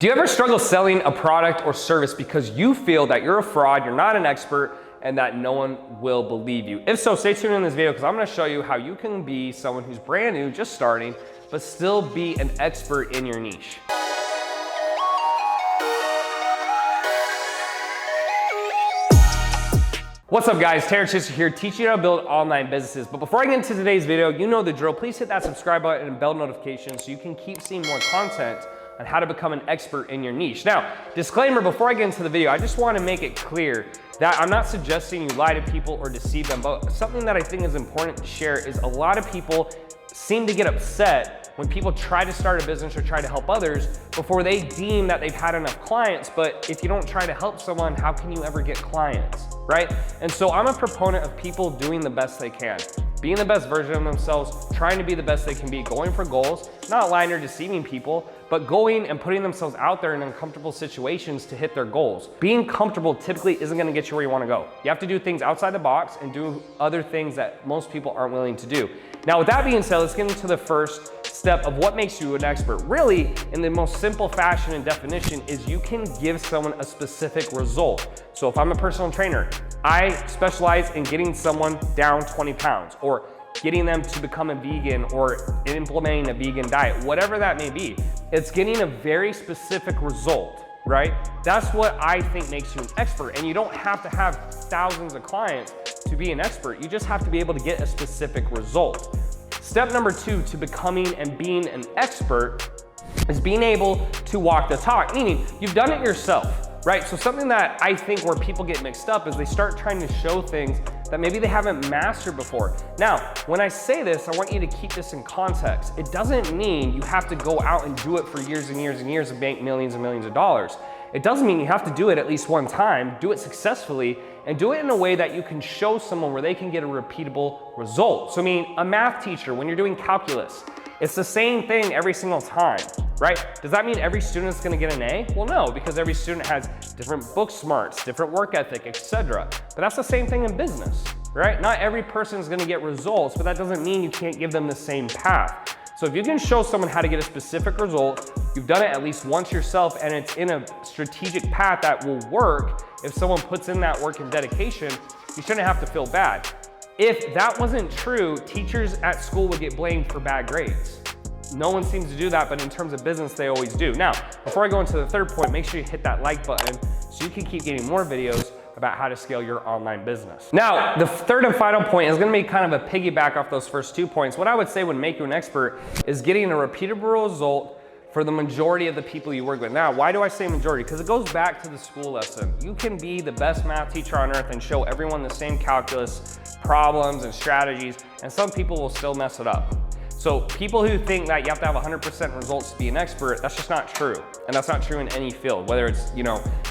Do you ever struggle selling a product or service because you feel that you're a fraud, you're not an expert, and that no one will believe you? If so, stay tuned in this video because I'm going to show you how you can be someone who's brand new, just starting, but still be an expert in your niche. What's up guys, Terrence Chaser here, teaching you how to build online businesses. But before I get into today's video, you know the drill. Please hit that subscribe button and bell notification so you can keep seeing more content on how to become an expert in your niche. Now, disclaimer, before I get into the video, I just want to make it clear that I'm not suggesting you lie to people or deceive them, but something that I think is important to share is a lot of people seem to get upset when people try to start a business or try to help others before they deem that they've had enough clients. But if you don't try to help someone, how can you ever get clients, right? And so I'm a proponent of people doing the best they can, being the best version of themselves, trying to be the best they can be, going for goals, not lying or deceiving people, but going and putting themselves out there in uncomfortable situations to hit their goals. Being comfortable typically isn't gonna get you where you wanna go. You have to do things outside the box and do other things that most people aren't willing to do. Now, with that being said, let's get into the first step of what makes you an expert. Really, in the most simple fashion and definition, is you can give someone a specific result. So if I'm a personal trainer, I specialize in getting someone down 20 pounds or getting them to become a vegan or implementing a vegan diet, whatever that may be. It's getting a very specific result, right? That's what I think makes you an expert. And you don't have to have thousands of clients to be an expert. You just have to be able to get a specific result. Step number 2 to becoming and being an expert is being able to walk the talk, meaning you've done it yourself, right? So something that I think where people get mixed up is they start trying to show things that maybe they haven't mastered before. Now, when I say this, I want you to keep this in context. It doesn't mean you have to go out and do it for years and years and years and make millions and millions of dollars. It doesn't mean you have to do it at least one time, do it successfully, and do it in a way that you can show someone where they can get a repeatable result. So I mean, a math teacher, when you're doing calculus, it's the same thing every single time, right? Does that mean every student is gonna get an A? Well, no, because every student has different book smarts, different work ethic, etc. But that's the same thing in business, right? Not every person is gonna get results, but that doesn't mean you can't give them the same path. So if you can show someone how to get a specific result, you've done it at least once yourself, and it's in a strategic path that will work. If someone puts in that work and dedication, you shouldn't have to feel bad. If that wasn't true, teachers at school would get blamed for bad grades. No one seems to do that, but in terms of business, they always do. Now, before I go into the third point, make sure you hit that like button so you can keep getting more videos about how to scale your online business. Now, the third and final point is gonna be kind of a piggyback off those first 2 points. What I would say would make you an expert is getting a repeatable result for the majority of the people you work with. Now, why do I say majority? Because it goes back to the school lesson. You can be the best math teacher on earth and show everyone the same calculus problems and strategies, and some people will still mess it up. So people who think that you have to have 100% results to be an expert, that's just not true. And that's not true in any field, whether it's,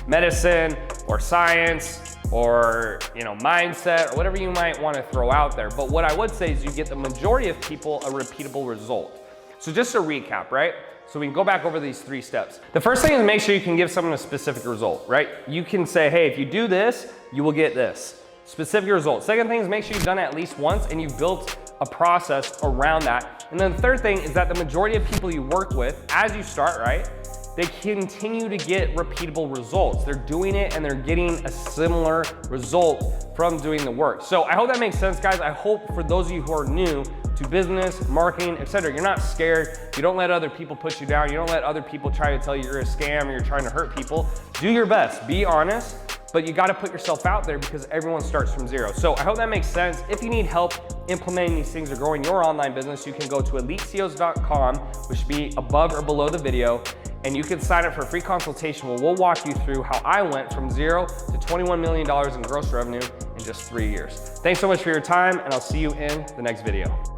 medicine or science or, mindset or whatever you might want to throw out there. But what I would say is you get the majority of people a repeatable result. So just to recap, right? So we can go back over these 3 steps. The first thing is make sure you can give someone a specific result, right? You can say, hey, if you do this, you will get this. Specific results. Second thing is make sure you've done it at least once and you've built a process around that. And then the third thing is that the majority of people you work with, as you start, right, they continue to get repeatable results. They're doing it and they're getting a similar result from doing the work. So I hope that makes sense, guys. I hope for those of you who are new to business, marketing, etc., you're not scared. You don't let other people put you down. You don't let other people try to tell you you're a scam or you're trying to hurt people. Do your best, be honest, but you gotta put yourself out there because everyone starts from zero. So I hope that makes sense. If you need help implementing these things or growing your online business, you can go to EliteCEOs.com, which should be above or below the video, and you can sign up for a free consultation where we'll walk you through how I went from 0 to $21 million in gross revenue in just 3 years. Thanks so much for your time, and I'll see you in the next video.